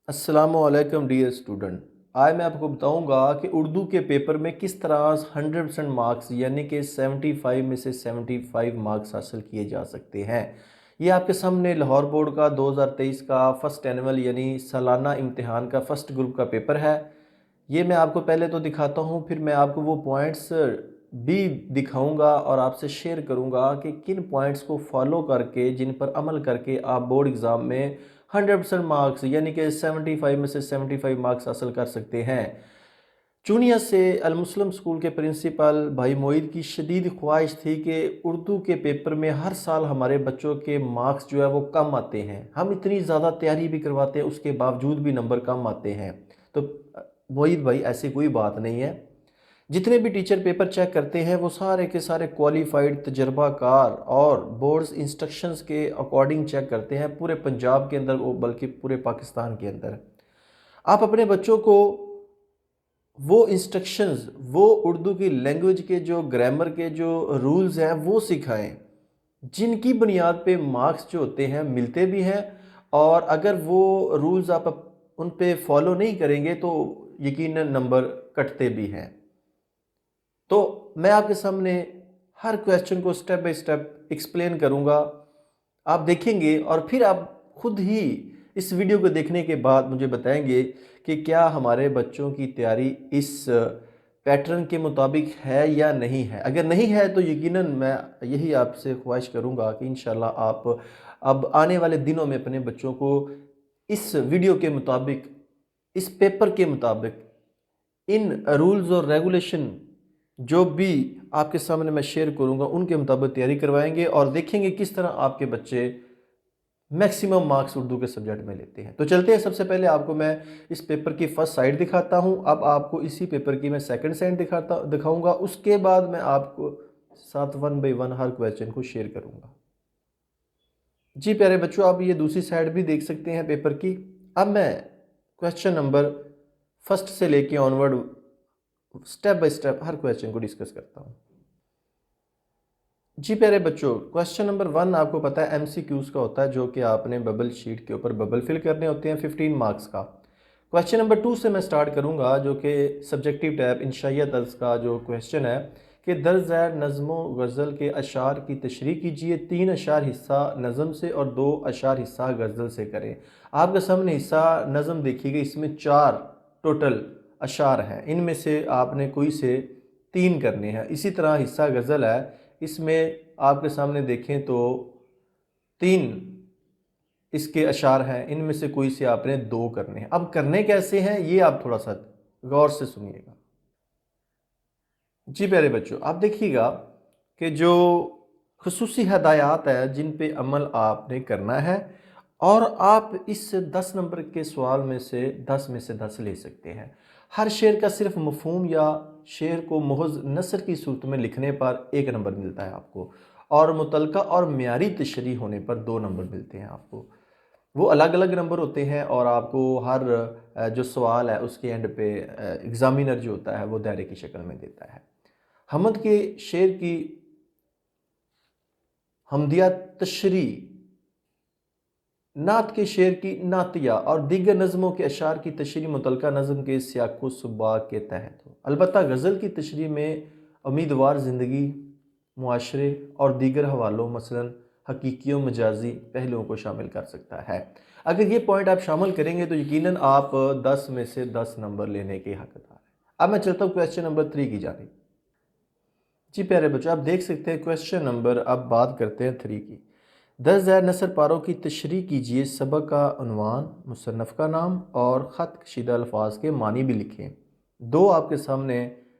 अस्सलामुअलैकुम dear student. आज मैं आपको बताऊंगा कि उर्दू के पेपर में किस तरह 100% मार्क्स यानी कि 75 में से 75 मार्क्स हासिल किए जा सकते हैं। ये आपके सामने लाहौर बोर्ड का 2023 का फर्स्ट एनुअल यानी सालाना इम्तिहान का फर्स्ट ग्रुप का पेपर है। ये मैं आपको पहले तो दिखाता हूँ, फिर मैं आपको वो पॉइंट्स भी दिखाऊंगा और आपसे शेयर करूंगा कि किन पॉइंट्स को फॉलो करके, जिन पर अमल करके आप बोर्ड एग्ज़ाम में 100% मार्क्स यानी कि 75 में से 75 मार्क्स हासिल कर सकते हैं। चूनिया से अल मुस्लिम स्कूल के प्रिंसिपल भाई मोईद की शदीद ख्वाहिश थी कि उर्दू के पेपर में हर साल हमारे बच्चों के मार्क्स जो है वो कम आते हैं। हम इतनी ज़्यादा तैयारी भी करवाते हैं, उसके बावजूद भी नंबर कम आते हैं। तो मोईद भाई, ऐसी कोई बात नहीं है। जितने भी टीचर पेपर चेक करते हैं वो सारे के सारे क्वालिफाइड तजर्बाकार और बोर्ड्स इंस्ट्रक्शंस के अकॉर्डिंग चेक करते हैं, पूरे पंजाब के अंदर वो बल्कि पूरे पाकिस्तान के अंदर। आप अपने बच्चों को वो इंस्ट्रक्शंस, वो उर्दू की लैंग्वेज के जो ग्रामर के जो रूल्स हैं वो सिखाएं, जिनकी बुनियाद पे मार्क्स जो होते हैं मिलते भी हैं। और अगर वो रूल्स आप उन पे फॉलो नहीं करेंगे तो यकीनन नंबर कटते भी हैं। तो मैं आपके सामने हर क्वेश्चन को स्टेप बाय स्टेप एक्सप्लेन करूंगा, आप देखेंगे और फिर आप खुद ही इस वीडियो को देखने के बाद मुझे बताएंगे कि क्या हमारे बच्चों की तैयारी इस पैटर्न के मुताबिक है या नहीं है। अगर नहीं है तो यकीनन मैं यही आपसे ख्वाहिश करूंगा कि इंशाल्लाह आप अब आने वाले दिनों में अपने बच्चों को इस वीडियो के मुताबिक, इस पेपर के मुताबिक, इन रूल्स और रेगुलेशन जो भी आपके सामने मैं शेयर करूंगा उनके मुताबिक तैयारी करवाएंगे और देखेंगे किस तरह आपके बच्चे मैक्सिमम मार्क्स उर्दू के सब्जेक्ट में लेते हैं। तो चलते हैं, सबसे पहले आपको मैं इस पेपर की फर्स्ट साइड दिखाता हूं। अब आपको इसी पेपर की मैं सेकंड साइड दिखाऊंगा। उसके बाद मैं आपको साथ 1 बाय 1 हर क्वेश्चन को शेयर करूंगा। जी प्यारे बच्चों, आप ये दूसरी साइड भी देख सकते हैं पेपर की। अब मैं क्वेश्चन नंबर फर्स्ट से लेके onward step by step her question को डिस्कस करता हूं। जी प्यारे बच्चों, क्वेश्चन नंबर 1 आपको पता है एमसीक्यूज का होता है, जो कि आपने बबल शीट के ऊपर बबल फिल करने होते हैं 15 मार्क्स का। क्वेश्चन नंबर 2 से मैं स्टार्ट करूंगा, जो कि सब्जेक्टिव टाइप इंशाइया तर्ज का जो क्वेश्चन है कि दर्ज ज़ैल नज़्म गज़ल के अशार की तशरीह कीजिए। 3 अशार हिस्सा नज़म से और 2 अशार हिस्सा गज़ल से करें। आपके सामने हिस्सा नज़म देखिएगा, इसमें 4 टोटल अशार हैं, इनमें से आपने कोई से 3 करने हैं। इसी तरह हिस्सा गज़ल है, इसमें आपके सामने देखें तो 3 इसके अशार हैं, इनमें से कोई से आपने 2 करने हैं। अब करने कैसे हैं ये आप थोड़ा सा गौर से सुनिएगा। जी प्यारे बच्चों, आप देखिएगा कि जो खुसूसी हदायत है जिन पे अमल आपने करना है, और आप इस 10 नंबर के सवाल में से 10 ले सकते हैं। हर शेर का सिर्फ मफहूम या शेर को मुहज़ नसर की सूरत में लिखने पर 1 नंबर मिलता है आपको, और मुतलका और म्यारी तशरीह होने पर 2 नंबर मिलते हैं आपको। वो अलग अलग नंबर होते हैं और आपको हर जो सवाल है उसके एंड पे एग्ज़ामिनर जो होता है वो दायरे की शक्ल में देता है। हमद के शेर की हमदिया तशरी, नात के शेर की नातिया और दीगर नज़मों के अशार की तशरी मुतलका नज़म के सियाक़ो सुबाक के तहत हो। अलबत्ता गज़ल की तशरी में उम्मीदवार ज़िंदगी, मुआशरे और दीगर हवालों मसलन हकीकियों मजाजी पहलुओं को शामिल कर सकता है। अगर ये पॉइंट आप शामिल करेंगे तो यकीनन आप 10 में से 10 नंबर लेने के हकदार हैं। अब मैं चलता हूँ क्वेश्चन नंबर 3 की जानिब। जी प्यारे बच्चों, आप देख सकते हैं क्वेश्चन नंबर, अब बात करते हैं 3 की। 10 ज़ैर नसर पारों की तशरीह कीजिए। सबक का उन्वान, मुसन्नफ़ का नाम और ख़त कशीदा अल्फाज के मानी भी लिखें। 2 आपके सामने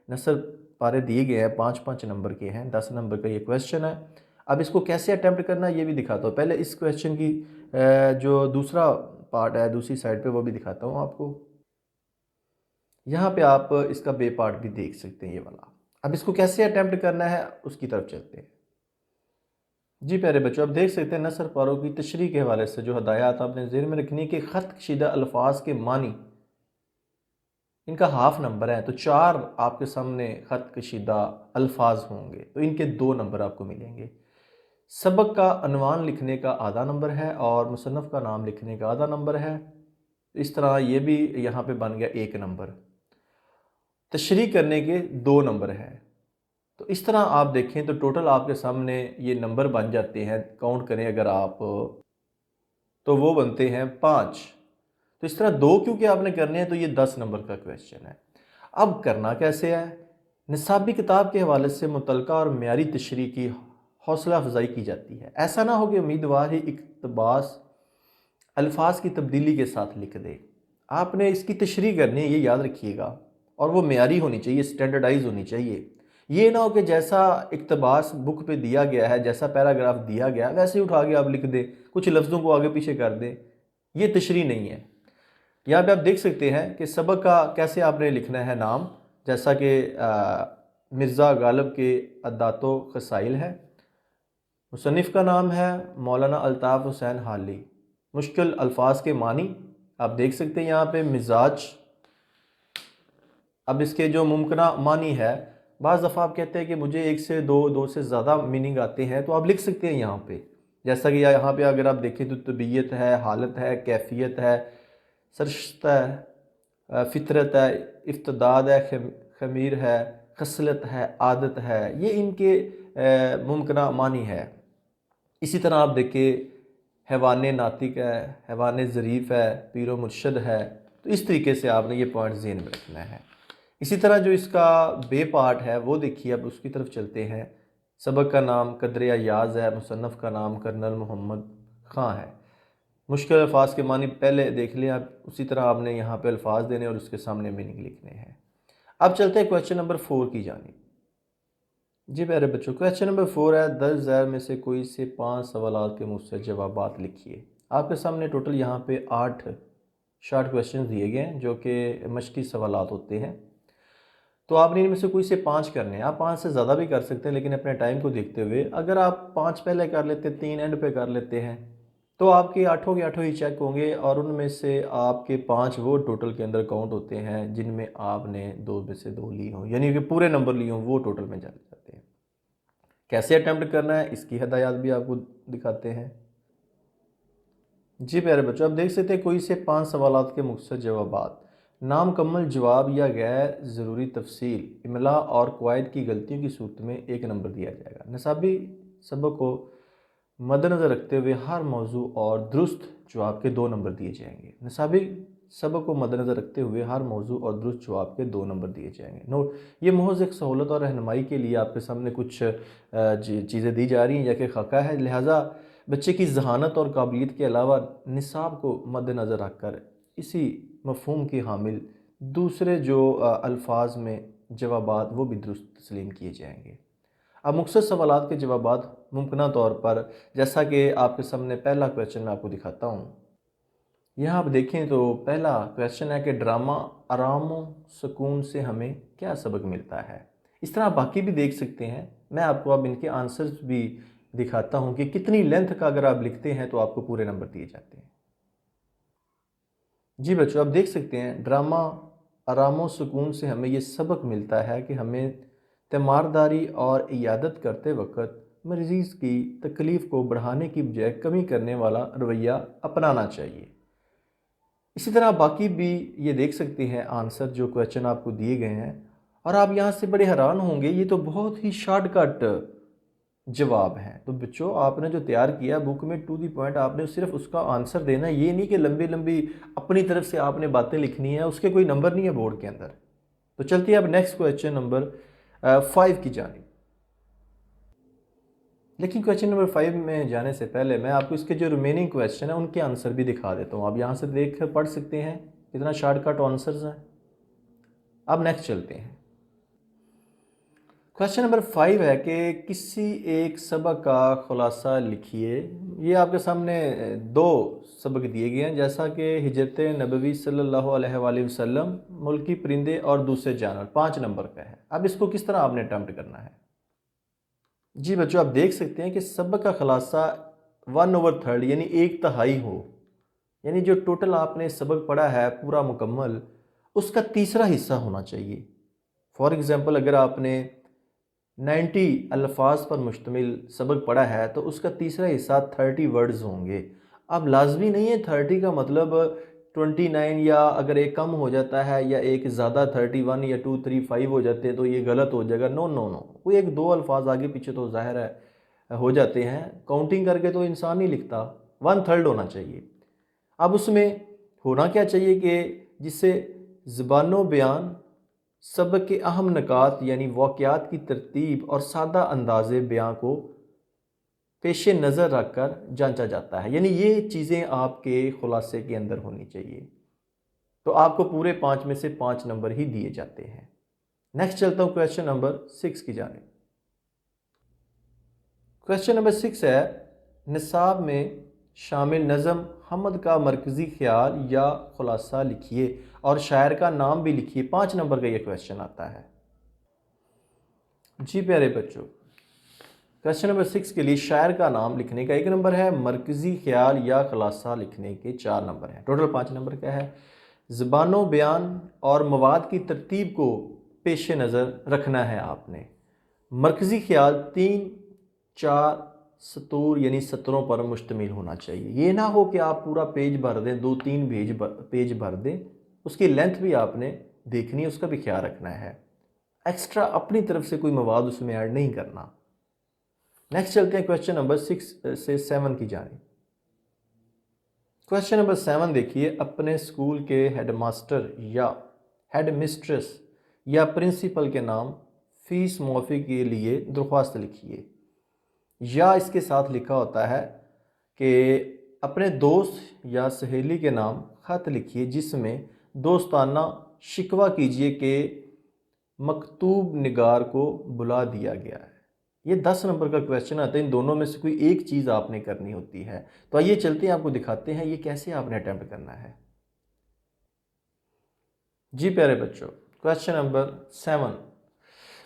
नसर पारे दिए गए हैं, 5-5 नंबर के हैं। 10 नंबर का ये क्वेश्चन है। अब इसको कैसे अटैम्प्ट करना है ये भी दिखाता हूँ। पहले इस क्वेश्चन की जो दूसरा पार्ट है दूसरी साइड पे वो भी दिखाता हूँ आपको। यहाँ पे आप इसका बे पार्ट भी देख सकते हैं, ये वाला। अब इसको कैसे अटैम्प्ट करना है उसकी तरफ चलते हैं। जी प्यारे बच्चों, आप देख सकते हैं नसर पारों की तशरीह के हवाले से जो हदायत आपने ज़हन में रखनी कि ख़त कशीदा अल्फाज के मानी, इनका हाफ नंबर है, तो 4 आपके सामने ख़त कशीदा अल्फाज होंगे तो इनके 2 नंबर आपको मिलेंगे। सबक का अनवान लिखने का आधा नंबर है और मुसन्नफ़ का नाम लिखने का आधा नंबर है। इस तरह ये भी यहाँ पे बन गया 1 नंबर। तशरीह करने के 2 नंबर हैं। तो इस तरह आप देखें तो टोटल आपके सामने ये नंबर बन जाते हैं, काउंट करें अगर आप तो वो बनते हैं 5। तो इस तरह 2 क्योंकि आपने करने हैं तो ये 10 नंबर का क्वेश्चन है। अब करना कैसे है? निसाबी किताब के हवाले से मुतलका और म्यारी तशरीह की हौसला अफजाई की जाती है। ऐसा ना हो कि उम्मीदवार ही इक़्तिबास अल्फाज की तब्दीली के साथ लिख दे। आपने इसकी तशरीह करनी है, ये याद रखिएगा, और वो म्यारी होनी चाहिए, स्टैंडर्डाइज होनी चाहिए। ये ना हो कि जैसा इक़्तिबास बुक पे दिया गया है, जैसा पैराग्राफ दिया गया है वैसे ही उठा के आप लिख दें, कुछ लफ्ज़ों को आगे पीछे कर दें। ये तशरीह नहीं है। यहाँ पे आप देख सकते हैं कि सबक का कैसे आपने लिखना है नाम, जैसा कि मिर्ज़ा गालिब के अदातो ख़साइल है। मुसन्निफ़ का नाम है मौलाना अल्ताफ़ हुसैन हाली। मुश्किल अल्फाज के मानी आप देख सकते हैं यहाँ पे मिजाज। अब इसके जो मुमकिना मानी है, बाज़ दफ़ा आप कहते हैं कि मुझे 1 से 2 से ज़्यादा मीनिंग आते हैं, तो आप लिख सकते हैं यहाँ पे। जैसा कि यहाँ पे अगर आप देखें तो तबीयत है, हालत है, कैफियत है, सरशत है, फितरत है, इफ्तदाद है, खमीर है, खसलत है, आदत है, ये इनके मुमकिना मानी है। इसी तरह आप देखिए हैवान नातिक है, हैवान ज़रीफ़ है, पीरो मुर्शद है। तो इस तरीके से आपने ये पॉइंट ज़हन में रखना है। इसी तरह जो इसका बे पार्ट है वो देखिए, अब उसकी तरफ चलते हैं। सबक का नाम कदर याज़ है, मुसन्नफ़ का नाम कर्नल मोहम्मद ख़ां है। मुश्किल अल्फाज के मानी पहले देख लें आप, उसी तरह आपने यहाँ पे अल्फाज देने और उसके सामने मीनिंग लिखने हैं। अब चलते हैं क्वेश्चन नंबर 4 की जानिब। जी प्यारे बच्चों, क्वेश्चन नंबर 4 है 10 ज़ैर में से कोई से 5 सवालात के मुझसे जवाबात लिखिए। आपके सामने टोटल यहाँ पे 8 शॉर्ट क्वेश्चन दिए गए हैं जो कि मशक़ी सवालात होते हैं। तो आपने इनमें से कोई से 5 करने हैं। आप 5 से ज़्यादा भी कर सकते हैं, लेकिन अपने टाइम को देखते हुए अगर आप 5 पहले कर लेते, 3 एंड पे कर लेते हैं, तो आपके 8 के 8 ही चेक होंगे और उनमें से आपके 5 वो टोटल के अंदर काउंट होते हैं जिनमें आपने 2 में से 2 लिए हों, यानी कि पूरे नंबर लिए हों, वो टोटल में चले जाते हैं। कैसे अटैम्प्ट करना है इसकी हिदायत भी आपको दिखाते हैं। जी प्यारे बच्चों, आप देख सकते हैं कोई से 5 सवालात के मुख्तसर जवाबात, नामुकम्मल जवाब या गैर ज़रूरी तफसील, इमला और कवायद की गलतियों की सूरत में 1 नंबर दिया जाएगा। निसाबी सबक को मद्देनज़र रखते हुए हर मौजू और दुरुस्त जवाब के 2 नंबर दिए जाएंगे। निसाबी सबक को मद्देनज़र रखते हुए हर मौजू और दुरुस्त जवाब के 2 नंबर दिए जाएंगे। नोट, ये महज एक सहूलत और रहनुमाई के लिए आपके सामने कुछ चीज़ें दी जा रही हैं या कि खाका है, लिहाजा बच्चे की जहानत और काबिलियत के अलावा निसाब को मद्देनज़र रखकर इसी मफ़हूम के हामिल दूसरे जो अल्फाज में जवाबात वो भी दुरुस्त तस्लीम किए जाएंगे। अब मुख्तसर सवालात के जवाबात मुमकिना तौर पर, जैसा कि आपके सामने पहला क्वेश्चन मैं आपको दिखाता हूँ। यहाँ आप देखें तो पहला क्वेश्चन है कि ड्रामा आराम व सुकून से हमें क्या सबक मिलता है। इस तरह आप बाकी भी देख सकते हैं। मैं आपको अब इनके आंसर्स भी दिखाता हूँ कि कितनी लेंथ का अगर आप लिखते हैं तो आपको पूरे नंबर दिए जाते हैं। जी बच्चों, आप देख सकते हैं ड्रामा आराम व सुकून से हमें ये सबक मिलता है कि हमें तीमारदारी और इयादत करते वक्त मरीज़ की तकलीफ़ को बढ़ाने की बजाय कमी करने वाला रवैया अपनाना चाहिए। इसी तरह बाकी भी ये देख सकते हैं आंसर जो क्वेश्चन आपको दिए गए हैं, और आप यहाँ से बड़े हैरान होंगे, ये तो बहुत ही शॉर्टकट जवाब हैं। तो बच्चों, आपने जो तैयार किया बुक में टू दी पॉइंट आपने सिर्फ उसका आंसर देना है, ये नहीं कि लंबी लंबी अपनी तरफ से आपने बातें लिखनी है, उसके कोई नंबर नहीं है बोर्ड के अंदर। तो चलते हैं अब नेक्स्ट क्वेश्चन नंबर 5 की जानिब। लेकिन क्वेश्चन नंबर 5 में जाने से पहले मैं आपको इसके जो रिमेनिंग क्वेश्चन है उनके आंसर भी दिखा देता हूँ। आप यहाँ से देख कर पढ़ सकते हैं कितना शॉर्टकट आंसर्स हैं। अब नेक्स्ट चलते हैं। क्वेश्चन नंबर 5 है कि किसी एक सबक का खुलासा लिखिए। ये आपके सामने 2 सबक दिए गए हैं, जैसा कि हिजरत नबवी सल्लल्लाहु अलैहि वसल्लम, मुल्की परिंदे और दूसरे जानवर, 5 नंबर का है। अब इसको किस तरह आपने अटेम्प्ट करना है। जी बच्चों, आप देख सकते हैं कि सबक का खुलासा 1/3 यानी 1/3 हो, यानी जो टोटल आपने सबक पढ़ा है पूरा मुकम्मल, उसका तीसरा हिस्सा होना चाहिए। फॉर एग्ज़ाम्पल, अगर आपने 90 अल्फाज पर मुश्तमिल सबक पढ़ा है तो उसका तीसरा हिस्सा 30 वर्ड्स होंगे। अब लाजमी नहीं है 30 का मतलब 29 या अगर एक कम हो जाता है या एक ज़्यादा 31 या 235 हो जाते हैं तो ये गलत हो जाएगा। नो नो नो, कोई एक दो अल्फाज आगे पीछे तो ज़ाहिर है हो जाते हैं, काउंटिंग करके तो इंसान नहीं लिखता, 1/3 होना चाहिए। अब उसमें होना क्या चाहिए कि जिससे ज़बानो बयान सबक के अहम नकात यानी वाक़यात की तरतीब और सादा अंदाज़े बयान को पेश नज़र रख कर जांचा जाता है, यानी ये चीज़ें आपके खुलासे के अंदर होनी चाहिए। तो आपको पूरे 5 में से 5 नंबर ही दिए जाते हैं। नेक्स्ट चलता हूँ क्वेश्चन नंबर 6 की जानिब। क्वेश्चन नंबर 6 है, निसाब में शामिल नज़म हमद का मरकज़ी ख्याल या खुलासा लिखिए और शायर का नाम भी लिखिए। 5 नंबर का ये क्वेश्चन आता है। जी प्यारे बच्चों, क्वेश्चन नंबर 6 के लिए शायर का नाम लिखने का 1 नंबर है, मरकज़ी ख्याल या खुलासा लिखने के 4 नंबर हैं। टोटल 5 नंबर क्या है? ज़बानो बयान और मवाद की तरतीब को पेश नज़र रखना है आपने। मरकज़ी ख्याल 3-4 सतूर यानी सतरों पर मुश्तमिल होना चाहिए। ये ना हो कि आप पूरा पेज भर दें, 2-3 पेज भर दें, उसकी लेंथ भी आपने देखनी है, उसका भी ख्याल रखना है। एक्स्ट्रा अपनी तरफ से कोई मवाद उसमें ऐड नहीं करना। नेक्स्ट चलते हैं क्वेश्चन नंबर 6 से 7 की जानिब। क्वेश्चन नंबर 7 देखिए, अपने स्कूल के हेडमास्टर या हेडमिस्ट्रेस या प्रिंसिपल के नाम फीस मुआफ़ी के लिए दरख्वास्त लिखिए। या इसके साथ लिखा होता है कि अपने दोस्त या सहेली के नाम ख़त लिखिए जिसमें दोस्ताना शिकवा कीजिए कि मकतूब निगार को बुला दिया गया है। ये 10 नंबर का क्वेश्चन आता है, इन दोनों में से कोई एक चीज़ आपने करनी होती है। तो आइए चलते हैं, आपको दिखाते हैं ये कैसे आपने अटेम्प्ट करना है। जी प्यारे बच्चों, क्वेश्चन नंबर 7।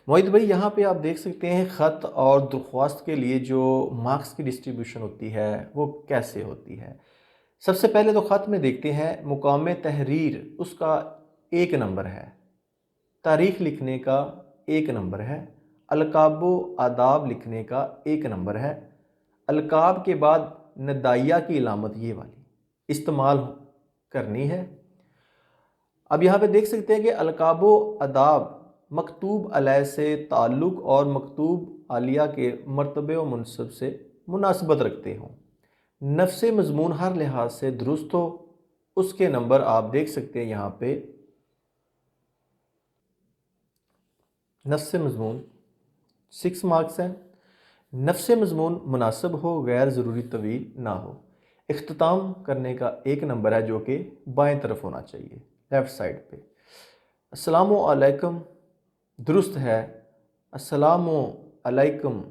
मोहित भाई, यहाँ पे आप देख सकते हैं ख़त और दरख्वास्त के लिए जो मार्क्स की डिस्ट्रीब्यूशन होती है वो कैसे होती है। सबसे पहले तो ख़त में देखते हैं, मुकाम तहरीर उसका 1 नंबर है, तारीख़ लिखने का 1 नंबर है, अलकाबो आदाब लिखने का 1 नंबर है, अलकाब के बाद नदाइया की इलामत ये वाली इस्तेमाल करनी है। अब यहाँ पे देख सकते हैं कि अलकाबो आदाब मकतूब अलैह से ताल्लुक़ और मकतूब आलिया के मर्तबे व मुनसब से मुनासबत रखते हों, नफ्स मज़मून हर लिहाज से दुरुस्त हो, उसके नंबर आप देख सकते हैं यहाँ पे। नफ्स मज़मून 6 मार्क्स हैं, नफ्स मज़मून मुनासिब हो, गैर ज़रूरी तवील ना हो। इख्तिताम करने का 1 नंबर है जो कि बाएं तरफ होना चाहिए, लेफ़्ट साइड पे। अस्सलामु अलैकुम दुरुस्त है, अस्सलामु अलैकुम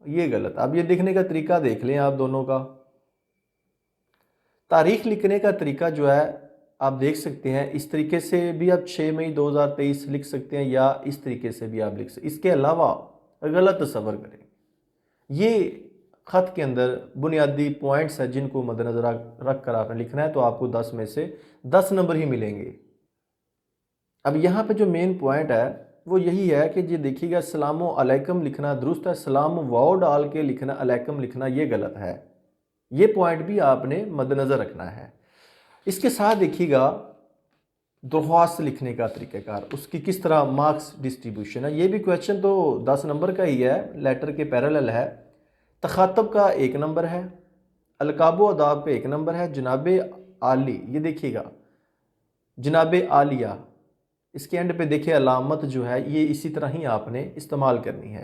ये गलत। अब ये लिखने का तरीका देख लें आप दोनों का। तारीख़ लिखने का तरीका जो है आप देख सकते हैं, इस तरीके से भी आप 6 मई 2023 लिख सकते हैं या इस तरीके से भी आप लिख सकते हैं। इसके अलावा गलत तसव्वुर करें। ये ख़त के अंदर बुनियादी पॉइंट्स हैं जिनको मद्देनज़र रख कर आपने लिखना है, तो आपको 10 में से 10 नंबर ही मिलेंगे। अब यहाँ पे जो मेन पॉइंट है वो यही है कि ये देखिएगा, सलामो अलैकुम लिखना दुरुस्त है, सलाम वाव डाल के लिखना, अलैकुम लिखना ये गलत है। ये पॉइंट भी आपने मद्देनज़र रखना है। इसके साथ देखिएगा दरख्वास्त लिखने का तरीक़ाकार, उसकी किस तरह मार्क्स डिस्ट्रीब्यूशन है। ये भी क्वेश्चन तो 10 नंबर का ही है, लेटर के पैरेलल है। तखातब का 1 नंबर है, अलकाबो अदाब का 1 नंबर है, जनाब आली ये देखिएगा, जनाब आलिया इसके एंड पे देखिए अलामत जो है ये इसी तरह ही आपने इस्तेमाल करनी है,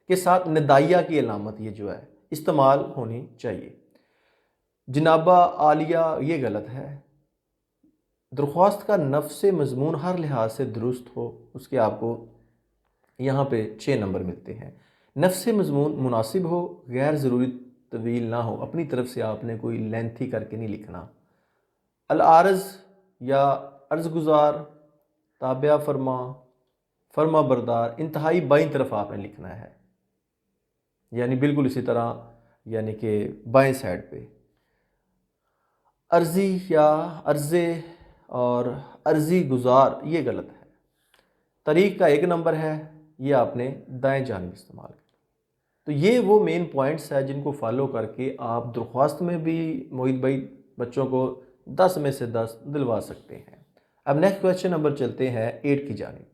के साथ निदाइया की अलामत ये जो है इस्तेमाल होनी चाहिए। जनाबा आलिया ये गलत है। दरख्वास्त का नफ्स मज़मून हर लिहाज से दुरुस्त हो, उसके आपको यहाँ पे 6 नंबर मिलते हैं। नफ्स मज़मून मुनासिब हो, गैर ज़रूरी तवील ना हो, अपनी तरफ से आपने कोई लेंथी करके नहीं लिखना। अल आरज़ या अर्ज़गुज़ार, ताबिया फरमा, फरमा बरदार इंतहाई बाईं तरफ आपने लिखना है, यानी बिल्कुल इसी तरह, यानी कि बाएं साइड पे। अर्ज़ी या अर्ज़े और अर्ज़ी गुज़ार ये गलत है। तारीख़ का 1 नंबर है, ये आपने दाएं जानिब इस्तेमाल करना। तो ये वो मेन पॉइंट्स है जिनको फॉलो करके आप दरख्वास्त में भी मोहित भाई बच्चों को 10 में से 10 दिलवा सकते हैं। अब नेक्स्ट क्वेश्चन नंबर चलते हैं 8 की जानिब।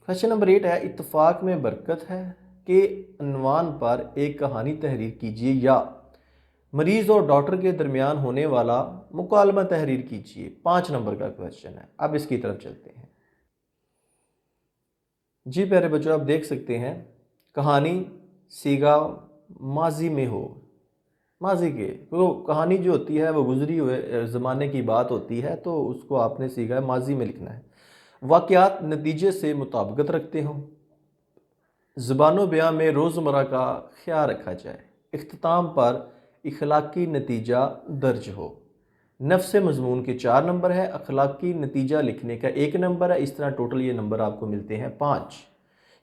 क्वेश्चन नंबर 8 है, इत्तफाक में बरकत है के अनवान पर एक कहानी तहरीर कीजिए या मरीज़ और डॉक्टर के दरमियान होने वाला मुकालमा तहरीर कीजिए। 5 नंबर का क्वेश्चन है। अब इसकी तरफ चलते हैं। जी प्यारे बच्चों, आप देख सकते हैं कहानी सीगा माजी में हो, माजी के तो कहानी जो होती है वो गुजरी हुए ज़माने की बात होती है, तो उसको आपने सीगा माजी में लिखना है। वाक़यात नतीजे से मुताबिकत रखते हों, ज़बान बयान में रोज़मर्रा का ख्याल रखा जाए, इख्तिताम पर इखलाकी नतीजा दर्ज हो। नफ्स मज़मून के 4 नंबर है, अखलाकी नतीजा लिखने का 1 नंबर है। इस तरह टोटल ये नंबर आपको मिलते हैं 5।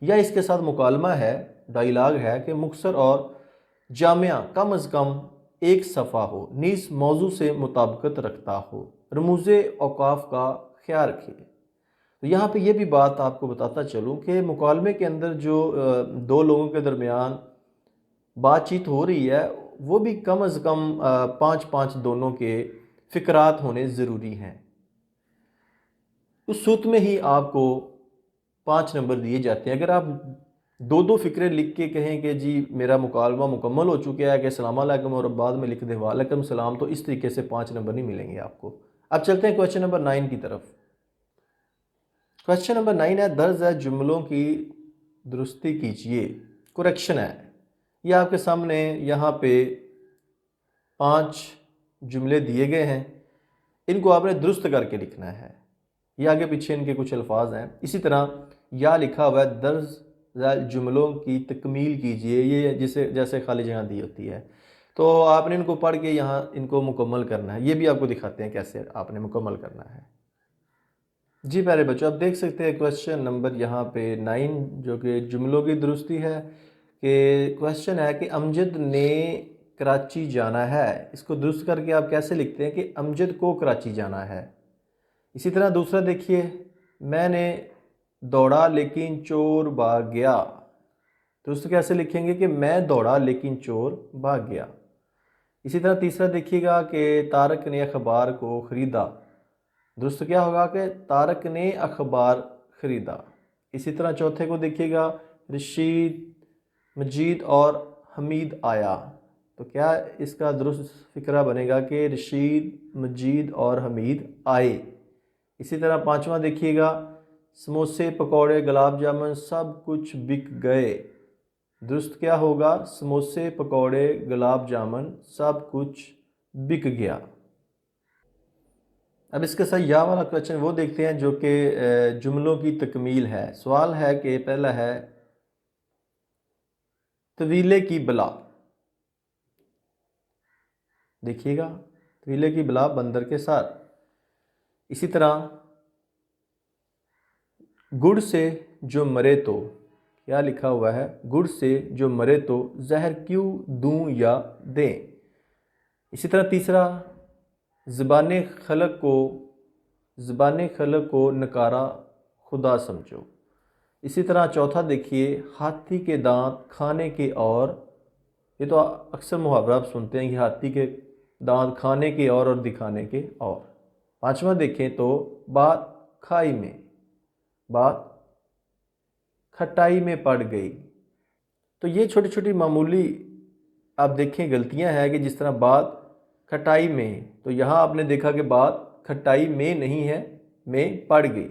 या इसके साथ मुकालमा है, डायलॉग है कि मुख्तसर और जामिया कम अज़ कम 1 सफ़ा हो, नीज़ मौजू से मुताबिकत रखता हो, रमूज़े औकाफ का ख्याल रखिए। तो यहाँ पे ये भी बात आपको बताता चलूँ कि मुकालमे के अंदर जो 2 लोगों के दरमियान बातचीत हो रही है वो भी कम अज़ कम 5-5 दोनों के फ़िक्रात होने ज़रूरी हैं। उस सूरत में ही आपको 5 नंबर दिए जाते हैं। अगर आप 2-2 फ़िक्रे लिख के कहें कि जी मेरा मुकालमा मुकम्मल हो चुका है कि अस्सलाम वालेकुम और बाद में लिख दें वालेकुम सलाम, तो इस तरीके से 5 नंबर नहीं मिलेंगे आपको। अब चलते हैं क्वेश्चन नंबर 9 की तरफ। क्वेश्चन नंबर 9 है, दर्ज है जुमलों की दुरुस्ती कीजिए, कुरेक्शन है। ये आपके सामने यहाँ पे 5 जुमले दिए गए हैं, इनको आपने दुरुस्त करके लिखना है। ये आगे पीछे इनके कुछ अल्फाज हैं। इसी तरह या लिखा हुआ है, दर्ज जुमलों की तकमील कीजिए, ये जैसे खाली जगह दी होती है, तो आपने इनको पढ़ के यहाँ इनको मुकम्मल करना है। ये भी आपको दिखाते हैं कैसे आपने मुकम्मल करना है। जी प्यारे बच्चों, आप देख सकते हैं क्वेश्चन नंबर यहाँ पे 9 जो कि जुमलों की दुरुस्ती है कि क्वेश्चन है कि अमजद ने कराची जाना है। इसको दुरुस्त करके आप कैसे लिखते हैं कि अमजद को कराची जाना है। इसी तरह दूसरा देखिए, मैंने दौड़ा लेकिन चोर भाग गया। दुरुस्त कैसे लिखेंगे कि मैं दौड़ा लेकिन चोर भाग गया। इसी तरह तीसरा देखिएगा कि तारक ने अखबार को ख़रीदा। दुरुस्त क्या होगा कि तारक ने अखबार ख़रीदा। इसी तरह चौथे को देखिएगा, रशीद, मजीद और हमीद आया। तो क्या इसका दुरुस्त फ़िक्रा बनेगा कि रशीद, मजीद और हमीद आए। इसी तरह पांचवा देखिएगा, समोसे, पकौड़े, गुलाब जामुन सब कुछ बिक गए। दुरुस्त क्या होगा, समोसे, पकौड़े, गुलाब जामुन सब कुछ बिक गया। अब इसके साथ या वाला क्वेश्चन वो देखते हैं जो कि जुमलों की तकमील है। सवाल है कि पहला है, तवीले की बला। देखिएगा, तवीले की बला बंदर के साथ। इसी तरह गुड़ से जो मरे तो, क्या लिखा हुआ है, गुड़ से जो मरे तो जहर क्यों दूं या दें। इसी तरह तीसरा, ज़बान खलक को नकारा खुदा समझो। इसी तरह चौथा देखिए, हाथी के दांत खाने के और, ये तो अक्सर मुहावरा आप सुनते हैं कि हाथी के दांत खाने के और दिखाने के और। पांचवा देखें तो बात खाई में, बात खटाई में पड़ गई। तो ये छोटी छोटी मामूली आप देखें गलतियां हैं कि जिस तरह बात खटाई में, तो यहाँ आपने देखा कि बात खटाई में नहीं है, में पड़ गई।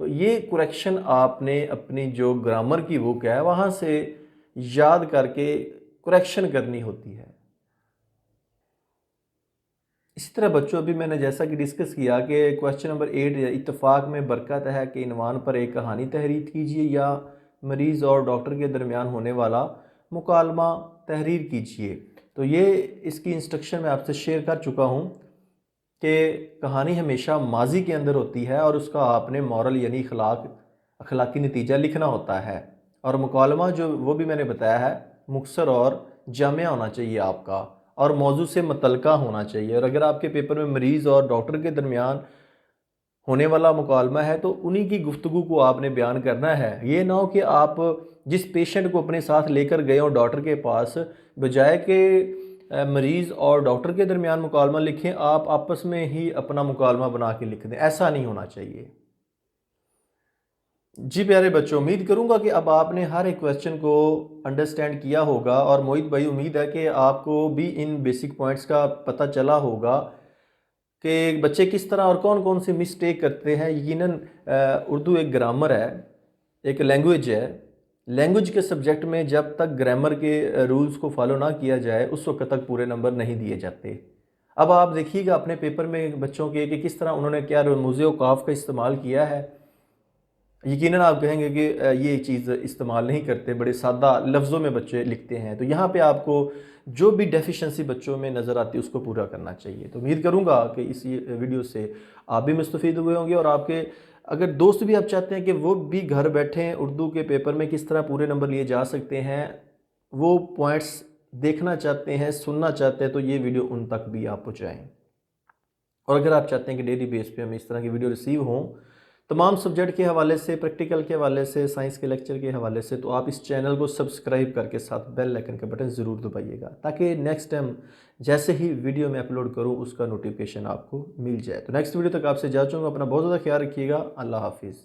तो ये कुरेक्शन आपने अपनी जो ग्रामर की बुक है वहाँ से याद करके कुरेक्शन करनी होती है। इसी तरह बच्चों, अभी मैंने जैसा कि डिस्कस किया कि क्वेश्चन नंबर 8, इत्तफाक में बरकत है कि इनवान पर एक कहानी तहरीर कीजिए या मरीज़ और डॉक्टर के दरमियान होने वाला मुकालमा तहरीर कीजिए। तो ये इसकी इंस्ट्रक्शन मैं आपसे शेयर कर चुका हूँ कि कहानी हमेशा माजी के अंदर होती है और उसका आपने मॉरल यानी अखलाकी नतीजा लिखना होता है। और मुकालमा जो वो भी मैंने बताया है, मुख्तसर और जामिया होना चाहिए आपका, और मौजू से मुतल्लिका होना चाहिए। और अगर आपके पेपर में मरीज़ और डॉक्टर के दरमियान होने वाला मुकालमा है तो उन्हीं की गुफ्तगू को आपने बयान करना है। ये ना हो कि आप जिस पेशेंट को अपने साथ लेकर गए हो डॉक्टर के पास, बजाय कि मरीज़ और डॉक्टर के दरमियान मुकालमा लिखें, आप आपस में ही अपना मुकालमा बना के लिख दें, ऐसा नहीं होना चाहिए। जी प्यारे बच्चों, उम्मीद करूंगा कि अब आपने हर एक क्वेश्चन को अंडरस्टैंड किया होगा और मोहित भाई उम्मीद है कि आपको भी इन बेसिक पॉइंट्स का पता चला होगा कि बच्चे किस तरह और कौन कौन सी मिस्टेक करते हैं। यकीनन उर्दू एक ग्रामर है, एक लैंग्वेज है। लैंग्वेज के सब्जेक्ट में जब तक ग्रामर के रूल्स को फॉलो ना किया जाए उस वक्त तक पूरे नंबर नहीं दिए जाते। अब आप देखिएगा अपने पेपर में बच्चों के कि किस तरह उन्होंने क्या रमूज़ औक़ाफ़ का इस्तेमाल किया है। यकीनन आप कहेंगे कि ये चीज़ इस्तेमाल नहीं करते, बड़े सादा लफ्ज़ों में बच्चे लिखते हैं। तो यहाँ पे आपको जो भी डेफिशिएंसी बच्चों में नज़र आती है उसको पूरा करना चाहिए। तो उम्मीद करूँगा कि इस वीडियो से आप भी मुस्तफ़ीद हुए होंगे और आपके अगर दोस्त भी आप चाहते हैं कि वो भी घर बैठे उर्दू के पेपर में किस तरह पूरे नंबर लिए जा सकते हैं, वो पॉइंट्स देखना चाहते हैं, सुनना चाहते हैं, तो ये वीडियो उन तक भी आप पहुँचाएँ। और अगर आप चाहते हैं कि डेली बेस पे हमें इस तरह की वीडियो रिसीव हों तमाम सब्जेक्ट के हवाले से, प्रैक्टिकल के हवाले से, साइंस के लेक्चर के हवाले से, तो आप इस चैनल को सब्सक्राइब करके साथ बेल आइकन का बटन ज़रूर दबाइएगा ताकि नेक्स्ट टाइम जैसे ही वीडियो मैं अपलोड करूं उसका नोटिफिकेशन आपको मिल जाए। तो नेक्स्ट वीडियो तक आपसे जा चूँगा। अपना बहुत ज़्यादा ख्याल रखिएगा। अल्लाह हाफिज़।